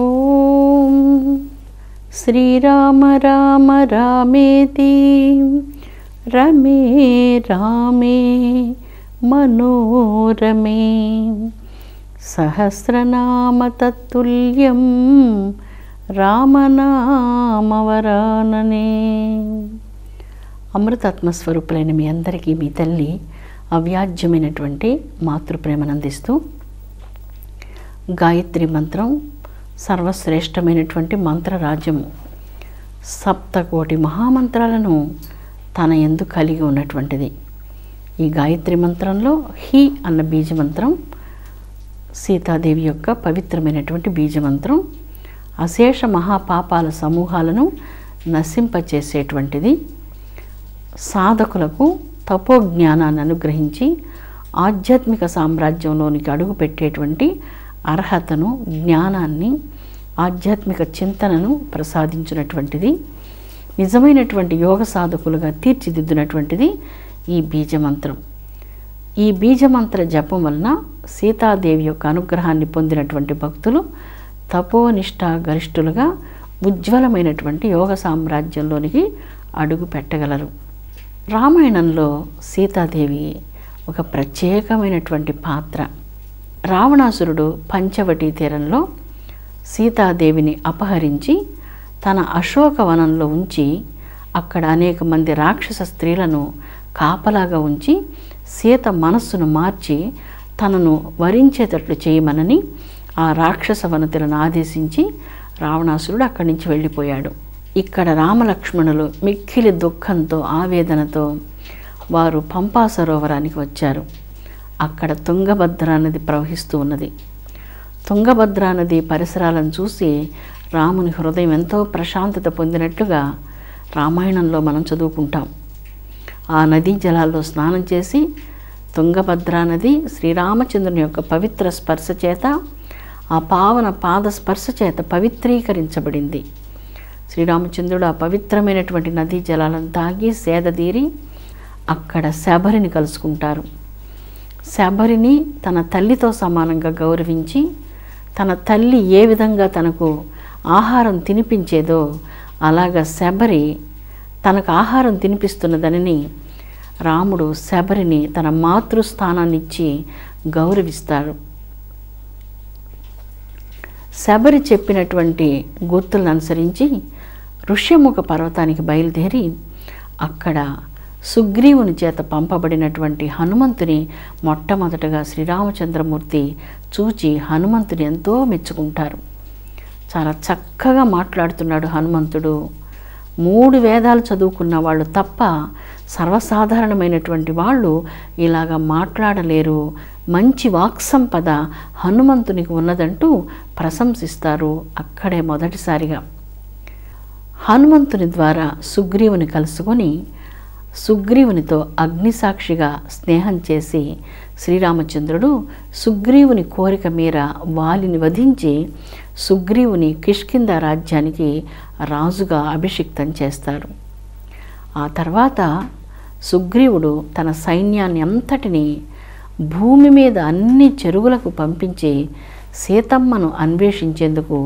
ఓం శ్రీరామ రామ రామేతి రమే రామే మనోరమే సహస్రనామ తత్తుల్యం రామనామవరాననే. అమృతాత్మస్వరూపులైన మీ అందరికీ మీ తల్లి అవ్యాజ్యమైనటువంటి మాతృప్రేమను అందిస్తూ గాయత్రి మంత్రం సర్వశ్రేష్టమైనటువంటి మంత్రరాజ్యము. సప్తకోటి మహామంత్రాలను తన యందు కలిగి ఉన్నటువంటిది. ఈ గాయత్రి మంత్రంలో హి అన్న బీజమంత్రం సీతాదేవి యొక్క పవిత్రమైనటువంటి బీజమంత్రం. అశేష మహాపాపాల సమూహాలను నశింపచేసేటువంటిది. సాధకులకు తపోజ్ఞానాన్ని అనుగ్రహించి ఆధ్యాత్మిక సామ్రాజ్యంలోనికి అడుగుపెట్టేటువంటి అర్హతను, జ్ఞానాన్ని, ఆధ్యాత్మిక చింతనను ప్రసాదించినటువంటిది. నిజమైనటువంటి యోగ సాధకులుగా తీర్చిదిద్దినటువంటిది ఈ బీజమంత్రం. ఈ బీజమంత్ర జపం వలన సీతాదేవి యొక్క అనుగ్రహాన్ని పొందినటువంటి భక్తులు తపోనిష్ట గరిష్ఠులుగా ఉజ్వలమైనటువంటి యోగ సామ్రాజ్యంలోనికి అడుగు పెట్టగలరు. రామాయణంలో సీతాదేవి ఒక ప్రత్యేకమైనటువంటి పాత్ర. రావణాసురుడు పంచవటీ తీరంలో సీతాదేవిని అపహరించి తన అశోకవనంలో ఉంచి అక్కడ అనేక మంది రాక్షస స్త్రీలను కాపలాగా ఉంచి సీత మనస్సును మార్చి తనను వరించేటట్లు చేయమనని ఆ రాక్షస వనతులను ఆదేశించి రావణాసురుడు అక్కడి నుంచి వెళ్ళిపోయాడు. ఇక్కడ రామలక్ష్మణులు మిక్కిలి దుఃఖంతో, ఆవేదనతో వారు పంపా సరోవరానికి వచ్చారు. అక్కడ తుంగభద్ర నది ప్రవహిస్తూ ఉన్నది. తుంగభద్ర నది పరిసరాలను చూసి రాముని హృదయం ఎంతో ప్రశాంతత పొందినట్లుగా రామాయణంలో మనం చదువుకుంటాం. ఆ నదీ జలాల్లో స్నానం చేసి తుంగభద్ర నది శ్రీరామచంద్రుని యొక్క పవిత్ర స్పర్శ చేత, ఆ పావన పాద స్పర్శ చేత పవిత్రీకరించబడింది. శ్రీరామచంద్రుడు ఆ పవిత్రమైనటువంటి నదీ జలాలను తాగి సేదతీరి అక్కడ శబరిని కలుసుకుంటారు. శబరిని తన తల్లితో సమానంగా గౌరవించి, తన తల్లి ఏ విధంగా తనకు ఆహారం తినిపించేదో అలాగా శబరి తనకు ఆహారం తినిపిస్తున్నదని రాముడు శబరిని తన మాతృస్థానాన్ని ఇచ్చి గౌరవిస్తాడు. శబరి చెప్పినటువంటి గుర్తులను అనుసరించి ఋష్యముఖ పర్వతానికి బయలుదేరి అక్కడ సుగ్రీవుని చేత పంపబడినటువంటి హనుమంతుని మొట్టమొదటగా శ్రీరామచంద్రమూర్తి చూచి హనుమంతుని ఎంతో మెచ్చుకుంటారు. చాలా చక్కగా మాట్లాడుతున్నాడు హనుమంతుడు. 3 వేదాలు చదువుకున్న వాళ్ళు తప్ప సర్వసాధారణమైనటువంటి వాళ్ళు ఇలాగా మాట్లాడలేరు, మంచి వాక్సంపద హనుమంతునికి ఉన్నదంటూ ప్రశంసిస్తారు. అక్కడే మొదటిసారిగా హనుమంతుని ద్వారా సుగ్రీవుని కలుసుకొని సుగ్రీవునితో అగ్నిసాక్షిగా స్నేహం చేసి శ్రీరామచంద్రుడు సుగ్రీవుని కోరిక మేర వాలిని వధించి సుగ్రీవుని కిష్కింధ రాజ్యానికి రాజుగా అభిషిక్తం చేస్తారు. ఆ తర్వాత సుగ్రీవుడు తన సైన్యాన్ని అంతటినీ భూమి మీద అన్ని చెరువులకు పంపించి సీతమ్మను అన్వేషించేందుకు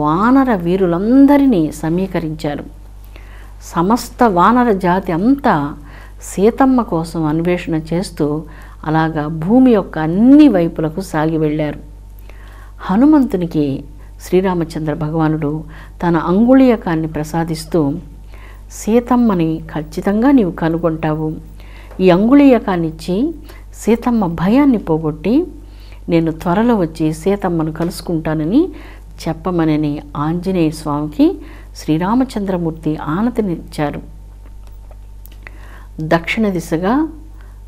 వానర వీరులందరినీ సమీకరించారు. సమస్త వానర జాతి అంతా సీతమ్మ కోసం అన్వేషణ చేస్తూ అలాగా భూమి యొక్క అన్ని వైపులకు సాగి వెళ్ళారు. హనుమంతునికి శ్రీరామచంద్ర భగవానుడు తన అంగుళీయకాన్ని ప్రసాదిస్తూ, సీతమ్మని ఖచ్చితంగా నీవు కనుగొంటావు, ఈ అంగుళీయకాన్ని ఇచ్చి సీతమ్మ భయాన్ని పోగొట్టి నేను త్వరలో వచ్చి సీతమ్మను కలుసుకుంటానని చెప్పమనని ఆంజనేయ స్వామికి శ్రీరామచంద్రమూర్తి ఆనతినిచ్చారు. దక్షిణ దిశగా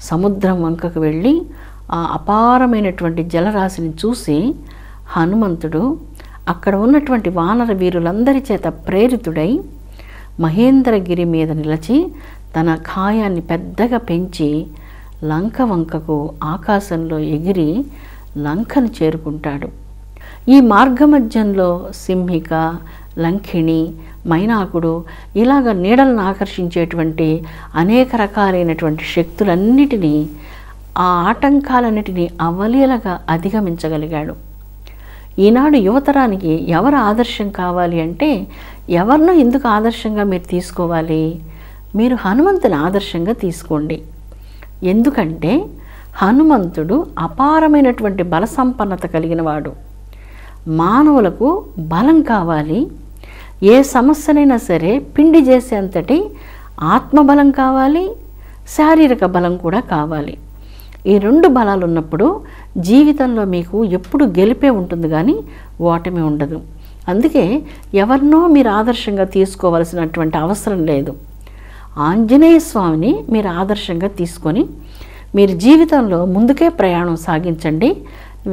సముద్రం వంకకు వెళ్ళి ఆ అపారమైనటువంటి జలరాశిని చూసి హనుమంతుడు అక్కడ ఉన్నటువంటి వానర వీరులందరి చేత ప్రేరితుడై మహేంద్రగిరి మీద నిలిచి తన కాయాన్ని పెద్దగా పెంచి లంక వంకకు ఆకాశంలో ఎగిరి లంకను చేరుకుంటాడు. ఈ మార్గమధ్యంలో సింహిక, లంకిణి, మైనాకుడు ఇలాగ నీడలను ఆకర్షించేటువంటి అనేక రకాలైనటువంటి శక్తులన్నిటినీ, ఆ ఆటంకాలన్నిటినీ అవలీలగా అధిగమించగలిగాడు. ఈనాడు యువతరానికి ఎవరు ఆదర్శం కావాలి అంటే, ఎవరినో ఎందుకు ఆదర్శంగా మీరు తీసుకోవాలి? మీరు హనుమంతుని ఆదర్శంగా తీసుకోండి. ఎందుకంటే హనుమంతుడు అపారమైనటువంటి బల సంపన్నత కలిగిన వాడు. మానవులకు బలం కావాలి, ఏ సమస్యనైనా సరే పిండి చేసేంతటి ఆత్మబలం కావాలి, శారీరక బలం కూడా కావాలి. ఈ రెండు బలాలు ఉన్నప్పుడు జీవితంలో మీకు ఎప్పుడు గెలిపే ఉంటుంది కానీ ఓటమి ఉండదు. అందుకే ఎవరినో మీరు ఆదర్శంగా తీసుకోవాల్సినటువంటి అవసరం లేదు. ఆంజనేయ స్వామిని మీరు ఆదర్శంగా తీసుకొని మీరు జీవితంలో ముందుకే ప్రయాణం సాగించండి.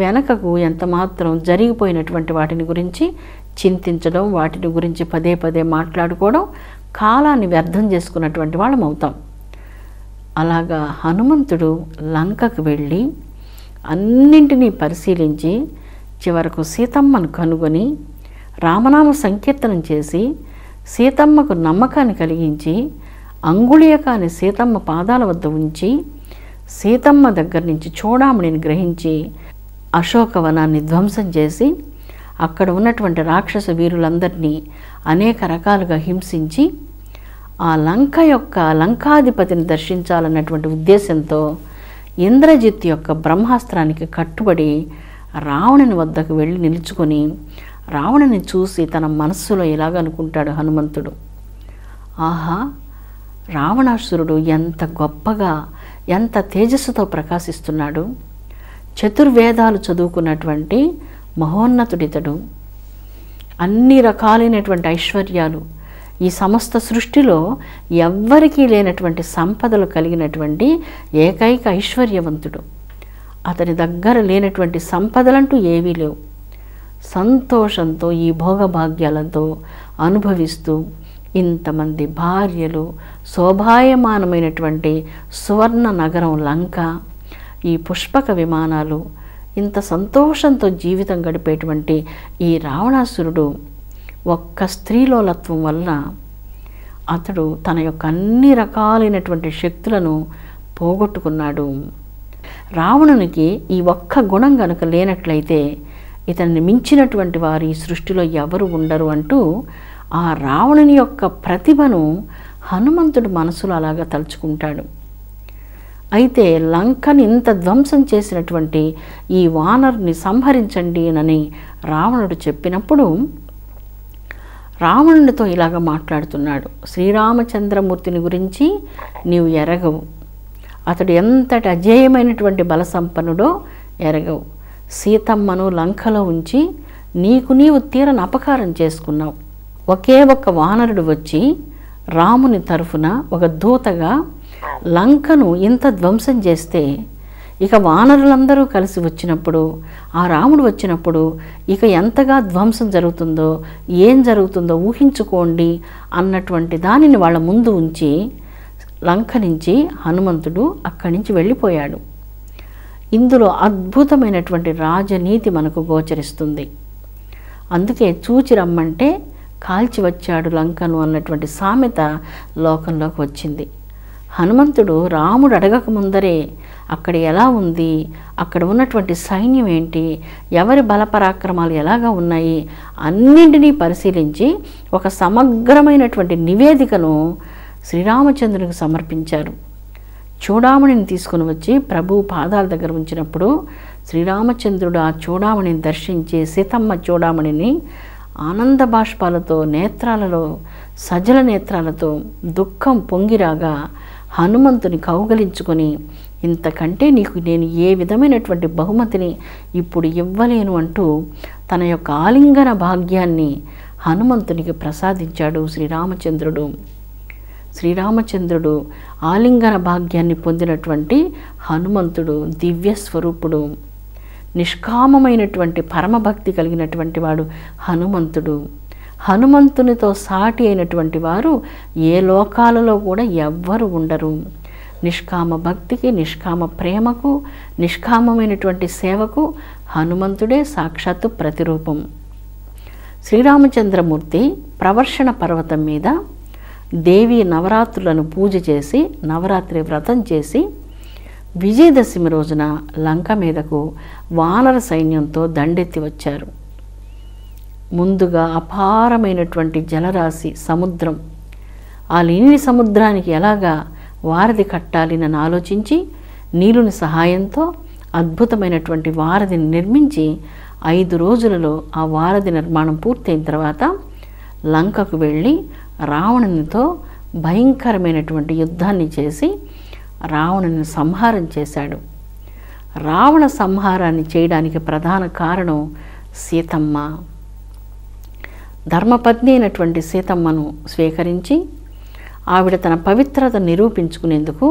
వెనకకు ఎంత మాత్రం జరిగిపోయినటువంటి వాటిని గురించి చింతించడం, వాటిని గురించి పదే పదే మాట్లాడుకోవడం కాలాన్ని వ్యర్థం చేసుకున్నటువంటి వాళ్ళం అవుతాం. అలాగా హనుమంతుడు లంకకు వెళ్ళి అన్నింటినీ పరిశీలించి చివరకు సీతమ్మను కనుగొని రామనామ సంకీర్తనం చేసి సీతమ్మకు నమ్మకాన్ని కలిగించి అంగుళీయకాన్ని సీతమ్మ పాదాల వద్ద ఉంచి సీతమ్మ దగ్గర నుంచి చూడామణిని గ్రహించి అశోకవనాన్ని ధ్వంసం చేసి అక్కడ ఉన్నటువంటి రాక్షస వీరులందరినీ అనేక రకాలుగా హింసించి ఆ లంక యొక్క లంకాధిపతిని దర్శించాలన్నటువంటి ఉద్దేశంతో ఇంద్రజిత్ యొక్క బ్రహ్మాస్త్రానికి కట్టుబడి రావణుని వద్దకు వెళ్ళి నిలుచుకొని రావణుని చూసి తన మనస్సులో ఇలాగనుకుంటాడు హనుమంతుడు, ఆహా, రావణాసురుడు ఎంత గొప్పగా ఎంత తేజస్సుతో ప్రకాశిస్తున్నాడు. చతుర్వేదాలు చదువుకున్నటువంటి మహోన్నతుడితడు. అన్ని రకాలైనటువంటి ఐశ్వర్యాలు, ఈ సమస్త సృష్టిలో ఎవ్వరికీ లేనటువంటి సంపదలు కలిగినటువంటి ఏకైక ఐశ్వర్యవంతుడు. అతని దగ్గర లేనటువంటి సంపదలంటూ ఏవీ లేవు. సంతోషంతో ఈ భోగభాగ్యాలతో అనుభవిస్తూ ఇంతమంది భార్యలు, శోభాయమానమైనటువంటి సువర్ణ నగరం లంక, ఈ పుష్పక విమానాలు, ఇంత సంతోషంతో జీవితం గడిపేటువంటి ఈ రావణాసురుడు ఒక్క స్త్రీలోలత్వం వల్ల అతడు తన యొక్క అన్ని రకాలైనటువంటి శక్తులను పోగొట్టుకున్నాడు. రావణునికి ఈ ఒక్క గుణం గనుక లేనట్లయితే ఇతన్ని మించినటువంటి వారు ఈ సృష్టిలో ఎవరు ఉండరు అంటూ ఆ రావణుని యొక్క ప్రతిభను హనుమంతుడు మనసులో అలాగా తలుచుకుంటాడు. అయితే లంకని ఇంత ధ్వంసం చేసినటువంటి ఈ వానరుని సంహరించండి అని రావణుడు చెప్పినప్పుడు రావణుడితో ఇలాగ మాట్లాడుతున్నాడు, శ్రీరామచంద్రమూర్తిని గురించి నీవు ఎరగవు, అతడు ఎంతటి అజేయమైనటువంటి బలసంపన్నుడో ఎరగవు. సీతమ్మను లంకలో ఉంచి నీవు తీరని అపకారం చేసుకున్నావు. ఒకే ఒక్క వానరుడు వచ్చి రాముని తరఫున ఒక దూతగా లంకను ఇంత ధ్వంసం చేస్తే ఇక వానరులందరూ కలిసి వచ్చినప్పుడు, ఆ రాముడు వచ్చినప్పుడు ఇక ఎంతగా ధ్వంసం జరుగుతుందో, ఏం జరుగుతుందో ఊహించుకోండి అన్నటువంటి దానిని వాళ్ళ ముందు ఉంచి లంక నుంచి హనుమంతుడు అక్కడి నుంచి వెళ్ళిపోయాడు. ఇందులో అద్భుతమైనటువంటి రాజనీతి మనకు గోచరిస్తుంది. అందుకే చూచి రమ్మంటే కాల్చి వచ్చాడు లంకను అన్నటువంటి సామెత లోకంలోకి వచ్చింది. హనుమంతుడు రాముడు అడగక ముందరే అక్కడ ఎలా ఉంది, అక్కడ ఉన్నటువంటి సైన్యం ఏంటి, ఎవరి బలపరాక్రమాలు ఎలాగా ఉన్నాయి అన్నింటినీ పరిశీలించి ఒక సమగ్రమైనటువంటి నివేదికను శ్రీరామచంద్రునికి సమర్పించారు. చూడామణిని తీసుకుని వచ్చి ప్రభు పాదాల దగ్గర ఉంచినప్పుడు శ్రీరామచంద్రుడు ఆ చూడామణిని దర్శించి సీతమ్మ చూడామణిని ఆనంద బాష్పాలతో నేత్రాలలో సజల నేత్రాలతో దుఃఖం పొంగిరాగా హనుమంతుని కౌగలించుకొని ఇంతకంటే నీకు నేను ఏ విధమైనటువంటి బహుమతిని ఇప్పుడు ఇవ్వలేను అంటూ తన యొక్క ఆలింగన భాగ్యాన్ని హనుమంతునికి ప్రసాదించాడు శ్రీరామచంద్రుడు. శ్రీరామచంద్రుడు ఆలింగన భాగ్యాన్ని పొందినటువంటి హనుమంతుడు దివ్య స్వరూపుడు, నిష్కామమైనటువంటి పరమభక్తి కలిగినటువంటి వాడు హనుమంతుడు. హనుమంతునితో సాటి అయినటువంటి వారు ఏ లోకాలలో కూడా ఎవ్వరు ఉండరు. నిష్కామ భక్తికి, నిష్కామ ప్రేమకు, నిష్కామమైనటువంటి సేవకు హనుమంతుడే సాక్షాత్తు ప్రతిరూపం. శ్రీరామచంద్రమూర్తి ప్రవర్షణ పర్వతం మీద దేవీ నవరాత్రులను పూజ చేసి నవరాత్రి వ్రతం చేసి విజయదశమి రోజున లంక మీదకు వానర సైన్యంతో దండెత్తి వచ్చారు. ముందుగా అపారమైనటువంటి జలరాశి సముద్రం, ఆ లేని సముద్రానికి ఎలాగా వారధి కట్టాలి అని ఆలోచించి నీలుని సహాయంతో అద్భుతమైనటువంటి వారధిని నిర్మించి 5 రోజులలో ఆ వారధి నిర్మాణం పూర్తయిన తర్వాత లంకకు వెళ్ళి రావణునితో భయంకరమైనటువంటి యుద్ధాన్ని చేసి రావణుని సంహారం చేశాడు. రావణ సంహారాన్ని చేయడానికి ప్రధాన కారణం సీతమ్మ. ధర్మపత్ని అయినటువంటి సీతమ్మను స్వీకరించి ఆవిడ తన పవిత్రత నిరూపించుకునేందుకు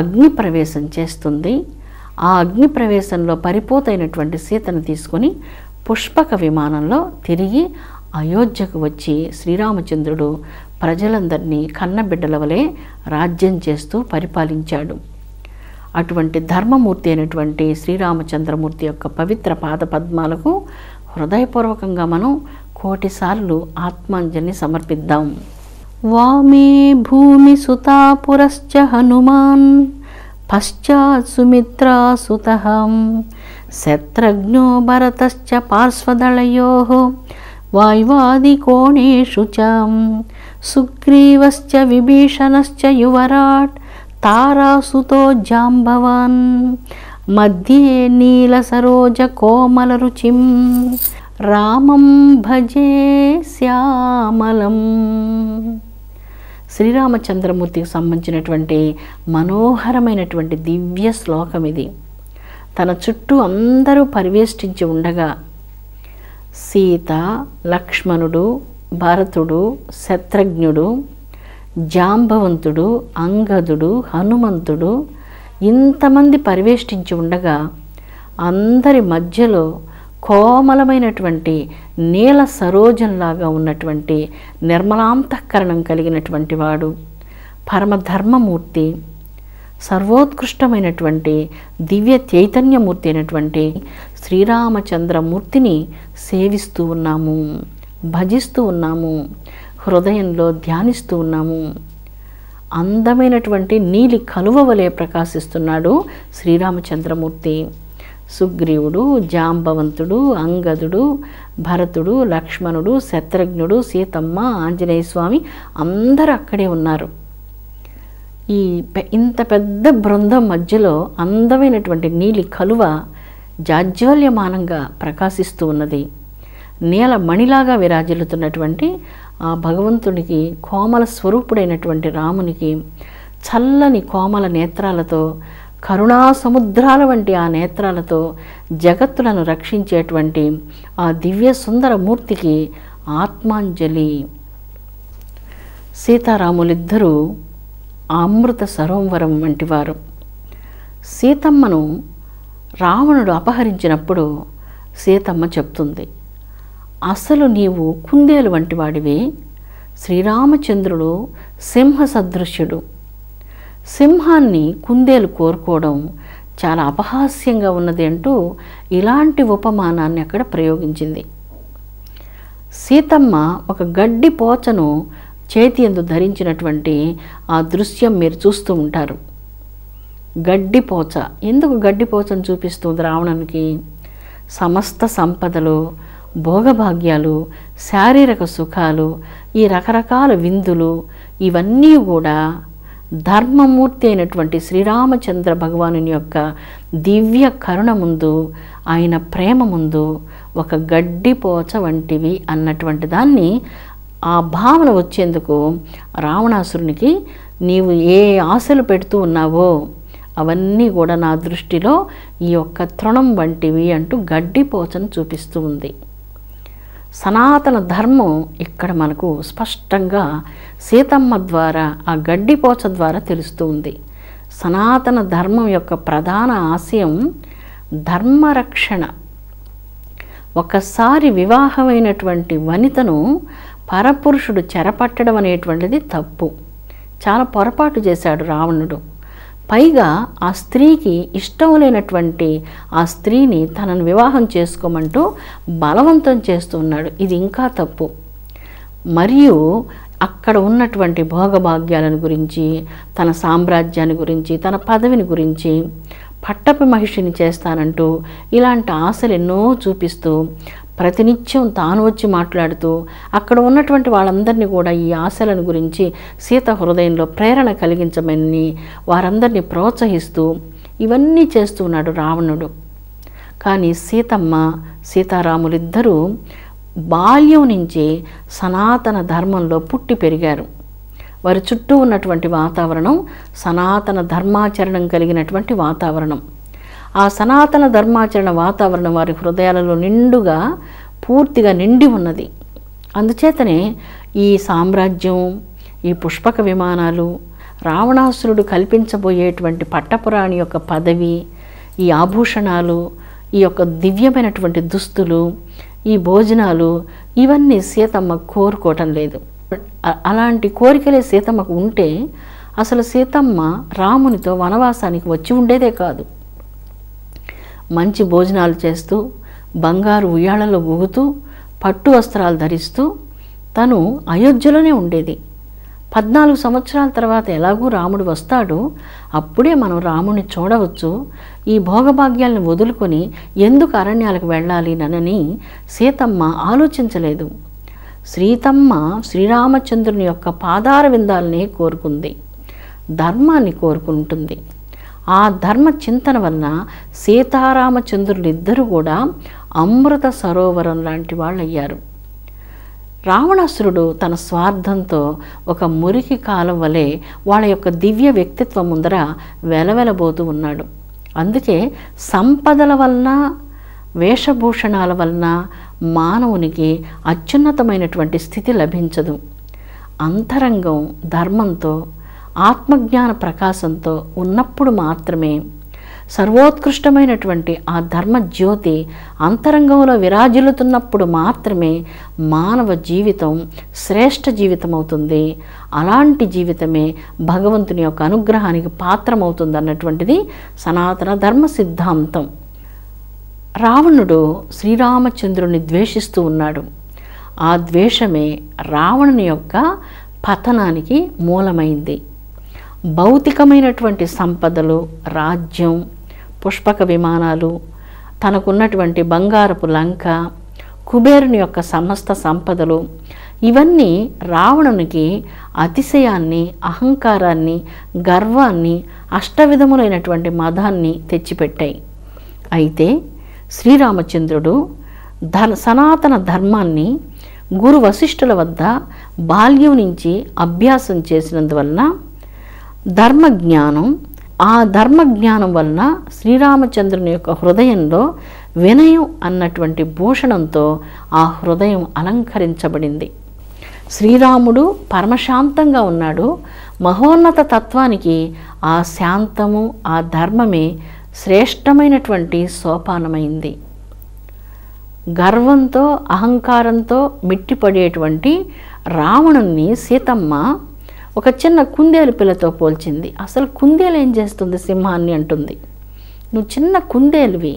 అగ్ని ప్రవేశం చేస్తుంది. ఆ అగ్ని ప్రవేశంలో పరిపోతైనటువంటి సీతను తీసుకొని పుష్పక విమానంలో తిరిగి అయోధ్యకు వచ్చి శ్రీరామచంద్రుడు ప్రజలందరినీ కన్నబిడ్డల వలె రాజ్యం చేస్తూ పరిపాలించాడు. అటువంటి ధర్మమూర్తి అయినటువంటి శ్రీరామచంద్రమూర్తి యొక్క పవిత్ర పాదపద్మాలకు హృదయపూర్వకంగా మనం 1,000,000 సార్లు ఆత్మాంజలిని సమర్పిద్దాం. వామే భూమి సుతాపురశ్చ హనుమాన్ పశ్చాత్ సుమిత్రాసుతః శత్రుఘ్నో భరతశ్చ పార్శ్వదళయోః వాయువాదికోణేషు చ సుగ్రీవశ్చ విభీషణశ్చ యువరాట్ తారాసుతో జాంబవాన్ మధ్యే నీలసరోజ కోమలరుచిం రామం భజే శ్యామలం. శ్రీరామచంద్రమూర్తికి సంబంధించినటువంటి మనోహరమైనటువంటి దివ్య శ్లోకం ఇది. తన చుట్టూ అందరూ పరివేష్టించి ఉండగా సీత, లక్ష్మణుడు, భరతుడు, శత్రుఘ్నుడు, జాంబవంతుడు, అంగదుడు, హనుమంతుడు ఇంతమంది పరివేష్టించి ఉండగా అందరి మధ్యలో కోమలమైనటువంటి నీల సరోజంలాగా ఉన్నటువంటి నిర్మలాంతఃకరణం కలిగినటువంటి వాడు పరమధర్మమూర్తి, సర్వోత్కృష్టమైనటువంటి దివ్య చైతన్యమూర్తి అయినటువంటి శ్రీరామచంద్రమూర్తిని సేవిస్తూ ఉన్నాము, భజిస్తూ ఉన్నాము, హృదయంలో ధ్యానిస్తూ ఉన్నాము. అందమైనటువంటి నీలి కలువ వలె ప్రకాశిస్తున్నాడు శ్రీరామచంద్రమూర్తి. సుగ్రీవుడు, జాంబవంతుడు, అంగదుడు, భరతుడు, లక్ష్మణుడు, శత్రుఘ్నుడు, సీతమ్మ, ఆంజనేయ స్వామి అందరూ అక్కడే ఉన్నారు. ఇంత పెద్ద బృందం మధ్యలో అందమైనటువంటి నీలి కలువ జాజ్వల్యమానంగా ప్రకాశిస్తూ ఉన్నది. నీల మణిలాగా విరాజిల్లుతున్నటువంటి ఆ భగవంతునికి, కోమల స్వరూపుడైనటువంటి రామునికి చల్లని కోమల నేత్రాలతో, కరుణా సముద్రాల వంటి ఆ నేత్రాలతో జగత్తులను రక్షించేటువంటి ఆ దివ్య సుందర మూర్తికి ఆత్మాంజలి. సీతారాములిద్దరూ అమృత సరోవరం వంటివారు. సీతమ్మను రావణుడు అపహరించినప్పుడు సీతమ్మ చెప్తుంది, అసలు నీవు కుందేలు వంటి వాడివి, శ్రీరామచంద్రుడు సింహ సదృశ్యుడు, సింహాన్ని కుందేలు కోరుకోవడం చాలా అపహాస్యంగా ఉన్నది అంటూ ఇలాంటి ఉపమానాన్ని అక్కడ ప్రయోగించింది. సీతమ్మ ఒక గడ్డి పోచను చేతి యందు ధరించినటువంటి ఆ దృశ్యం మీరు చూస్తూ ఉంటారు. గడ్డిపోచ, ఎందుకు గడ్డిపోచను చూపిస్తుంది రావణునికి? సమస్త సంపదలు, భోగభాగ్యాలు, శారీరక సుఖాలు, ఈ రకరకాల విందులు ఇవన్నీ కూడా ధర్మమూర్తి అయినటువంటి శ్రీరామచంద్ర భగవానుని యొక్క దివ్య కరుణ ముందు, ఆయన ప్రేమ ముందు ఒక గడ్డిపోచ వంటివి అన్నటువంటి దాన్ని ఆ భావన వచ్చేందుకు రావణాసురునికి నీవు ఏ ఆశలు పెడుతూ ఉన్నావో అవన్నీ కూడా నా దృష్టిలో ఈ యొక్క తృణం వంటివి అంటూ గడ్డిపోచను చూపిస్తూ ఉంది. సనాతన ధర్మం ఇక్కడ మనకు స్పష్టంగా సీతమ్మ ద్వారా, ఆ గడ్డిపోచ ద్వారా తెలుస్తూ ఉంది. సనాతన ధర్మం యొక్క ప్రధాన ఆశయం ధర్మరక్షణ. ఒకసారి వివాహమైనటువంటి వనితను పరపురుషుడు చెరపట్టడం అనేటువంటిది తప్పు. చాలా పొరపాటు చేశాడు రావణుడు. పైగా ఆ స్త్రీకి ఇష్టం లేనటువంటి ఆ స్త్రీని తనను వివాహం చేసుకోమంటూ బలవంతం చేస్తూ ఉన్నాడు. ఇది ఇంకా తప్పు. మరియు అక్కడ ఉన్నటువంటి భోగభాగ్యాలను గురించి, తన సామ్రాజ్యాన్ని గురించి, తన పదవిని గురించి, పట్టపు మహిషిని చేస్తానంటూ ఇలాంటి ఆశలు ఎన్నో చూపిస్తూ ప్రతినిత్యం తాను వచ్చి మాట్లాడుతూ అక్కడ ఉన్నటువంటి వాళ్ళందరినీ కూడా ఈ ఆశలను గురించి సీత హృదయంలో ప్రేరణ కలిగించమని వారందరినీ ప్రోత్సహిస్తూ ఇవన్నీ చేస్తూ ఉన్నాడు రావణుడు. కానీ సీతమ్మ సీతారాములిద్దరూ బాల్యం నుంచి సనాతన ధర్మంలో పుట్టి పెరిగారు. వారి చుట్టూ ఉన్నటువంటి వాతావరణం సనాతన ధర్మాచరణం కలిగినటువంటి వాతావరణం. ఆ సనాతన ధర్మాచరణ వాతావరణం వారి హృదయాలలో నిండుగా పూర్తిగా నిండి ఉన్నది. అందుచేతనే ఈ సామ్రాజ్యం, ఈ పుష్పక విమానాలు, రావణాసురుడు కల్పించబోయేటువంటి పట్టపురాణి యొక్క పదవి, ఈ ఆభూషణాలు, ఈ యొక్క దివ్యమైనటువంటి దుస్తులు, ఈ భోజనాలు, ఇవన్నీ సీతమ్మ కోరుకోవటం లేదు. అలాంటి కోరికలే సీతమ్మకు ఉంటే అసలు సీతమ్మ రామునితో వనవాసానికి వచ్చి ఉండేదే కాదు. మంచి భోజనాలు చేస్తూ, బంగారు ఉయ్యాలలో ఊగుతూ, పట్టు వస్త్రాలు ధరిస్తూ తను అయోధ్యలోనే ఉండేది. 14 సంవత్సరాల తర్వాత ఎలాగూ రాముడు వస్తాడు, అప్పుడే మనం రాముడిని చూడవచ్చు. ఈ భోగభాగ్యాలను వదులుకొని ఎందుకు అరణ్యాలకు వెళ్ళాలి ననని సీతమ్మ ఆలోచించలేదు. సీతమ్మ శ్రీరామచంద్రుని యొక్క పాదార విందాలనే కోరుకుంది, ధర్మాన్ని కోరుకుంటుంది. ఆ ధర్మ చింతన వలన సీతారామచంద్రులిద్దరూ కూడా అమృత సరోవరం లాంటి వాళ్ళు అయ్యారు. రావణాసురుడు తన స్వార్థంతో ఒక మురికి కాలం వలె వాళ్ళ యొక్క దివ్య వ్యక్తిత్వం ముందర వెలవెలబోతూ ఉన్నాడు. అందుకే సంపదల వలన, వేషభూషణాల వలన మానవునికి అత్యున్నతమైనటువంటి స్థితి లభించదు. అంతరంగం ధర్మంతో, ఆత్మజ్ఞాన ప్రకాశంతో ఉన్నప్పుడు మాత్రమే, సర్వోత్కృష్టమైనటువంటి ఆ ధర్మ జ్యోతి అంతరంగంలో విరాజిల్లుతున్నప్పుడు మాత్రమే మానవ జీవితం శ్రేష్ఠ జీవితం అవుతుంది. అలాంటి జీవితమే భగవంతుని యొక్క అనుగ్రహానికి పాత్రమవుతుంది అన్నటువంటిది సనాతన ధర్మ సిద్ధాంతం. రావణుడు శ్రీరామచంద్రుని ద్వేషిస్తూ ఉన్నాడు. ఆ ద్వేషమే రావణుని యొక్క పతనానికి మూలమైంది. భౌతికమైనటువంటి సంపదలు, రాజ్యం, పుష్పక విమానాలు, తనకున్నటువంటి బంగారపు లంక, కుబేరుని యొక్క సమస్త సంపదలు, ఇవన్నీ రావణునికి అతిశయాన్ని, అహంకారాన్ని, గర్వాన్ని, అష్టవిధములైనటువంటి మదాన్ని తెచ్చిపెట్టాయి. అయితే శ్రీరామచంద్రుడు సనాతన ధర్మాన్ని గురు వశిష్ఠుల వద్ద బాల్యం నుంచి అభ్యాసం చేసినందువలన ధర్మజ్ఞానం, ఆ ధర్మజ్ఞానం వలన శ్రీరామచంద్రుని యొక్క హృదయంలో వినయం అన్నటువంటి భూషణంతో ఆ హృదయం అలంకరించబడింది. శ్రీరాముడు పరమశాంతంగా ఉన్నాడు. మహోన్నత తత్వానికి ఆ శాంతము, ఆ ధర్మమే శ్రేష్టమైనటువంటి సోపానమైంది. గర్వంతో, అహంకారంతో మిట్టిపడేటువంటి రావణుణ్ణి సీతమ్మ ఒక చిన్న కుందేలు పిల్లతో పోల్చింది. అసలు కుందేలు ఏం చేస్తుంది సింహాన్ని అంటుంది. నువ్వు చిన్న కుందేలువి,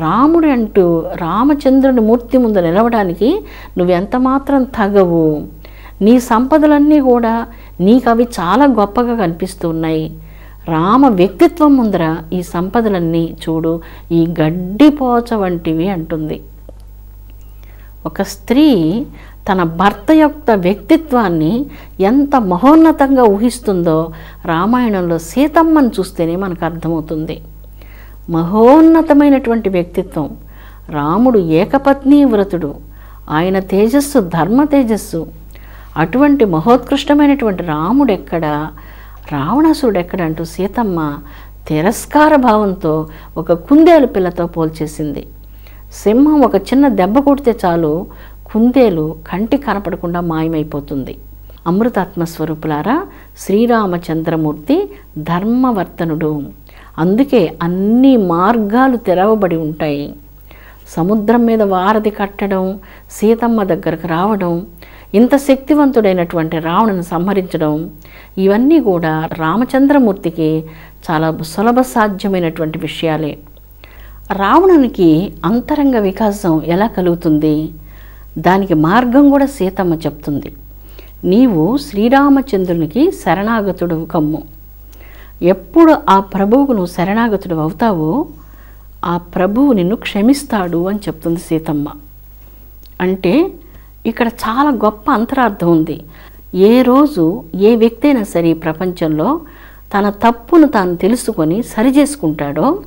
రాముడు అంటూ రామచంద్రుని మూర్తి ముందు నిలవడానికి నువ్వెంత మాత్రం తగవు. నీ సంపదలన్నీ కూడా నీకు అవి చాలా గొప్పగా కనిపిస్తూ ఉన్నాయి. రామ వ్యక్తిత్వం ముందర ఈ సంపదలన్నీ చూడు, ఈ గడ్డిపోచ వంటివి అంటుంది. ఒక స్త్రీ తన భర్త యొక్క వ్యక్తిత్వాన్ని ఎంత మహోన్నతంగా ఊహిస్తుందో రామాయణంలో సీతమ్మను చూస్తేనే మనకు అర్థమవుతుంది. మహోన్నతమైనటువంటి వ్యక్తిత్వం. రాముడు ఏకపత్ని వ్రతుడు, ఆయన తేజస్సు ధర్మ తేజస్సు. అటువంటి మహోత్కృష్టమైనటువంటి రాముడు ఎక్కడ, రావణాసురుడు ఎక్కడ అంటూ సీతమ్మ తిరస్కార భావంతో ఒక కుందేలు పిల్లతో పోల్చేసింది. సింహం ఒక చిన్న దెబ్బ కొడితే చాలు, కుందేలు కంటి కనపడకుండా మాయమైపోతుంది. అమృతాత్మస్వరూపులారా, శ్రీరామచంద్రమూర్తి ధర్మవర్తనుడు. అందుకే అన్ని మార్గాలు తెరవబడి ఉంటాయి. సముద్రం మీద వారధి కట్టడం, సీతమ్మ దగ్గరకు రావడం, ఇంత శక్తివంతుడైనటువంటి రావణుని సంహరించడం, ఇవన్నీ కూడా రామచంద్రమూర్తికి చాలా సులభ సాధ్యమైనటువంటి విషయాలే. రావణునికి అంతరంగ వికాసం ఎలా కలుగుతుంది, దానికి మార్గం కూడా సీతమ్మ చెప్తుంది. నీవు శ్రీరామచంద్రునికి శరణాగతుడు కమ్ము. ఎప్పుడు ఆ ప్రభువుకు నువ్వు శరణాగతుడు అవుతావో ఆ ప్రభువు నిన్ను క్షమిస్తాడు అని చెప్తుంది సీతమ్మ. అంటే ఇక్కడ చాలా గొప్ప అంతరార్థం ఉంది. ఏ రోజు ఏ వ్యక్తి అయినా సరే ఈ ప్రపంచంలో తన తప్పును తాను తెలుసుకొని సరిచేసుకుంటాడో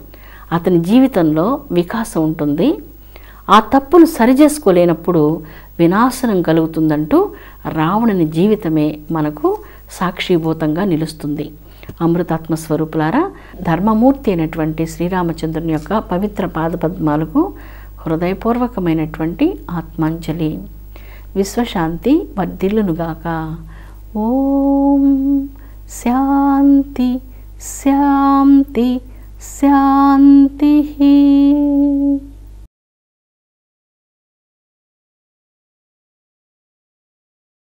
అతని జీవితంలో వికాసం ఉంటుంది. ఆ తప్పును సరిచేసుకోలేనప్పుడు వినాశనం కలుగుతుందంటూ రావణుని జీవితమే మనకు సాక్షిభూతంగా నిలుస్తుంది. అమృతాత్మ స్వరూపులారా, ధర్మమూర్తి అయినటువంటి శ్రీరామచంద్రుని యొక్క పవిత్ర పాదపద్మాలకు హృదయపూర్వకమైనటువంటి ఆత్మాంజలి. విశ్వశాంతి వర్ధిల్లునుగాక. ఓం శాంతి శాంతి శాంతి.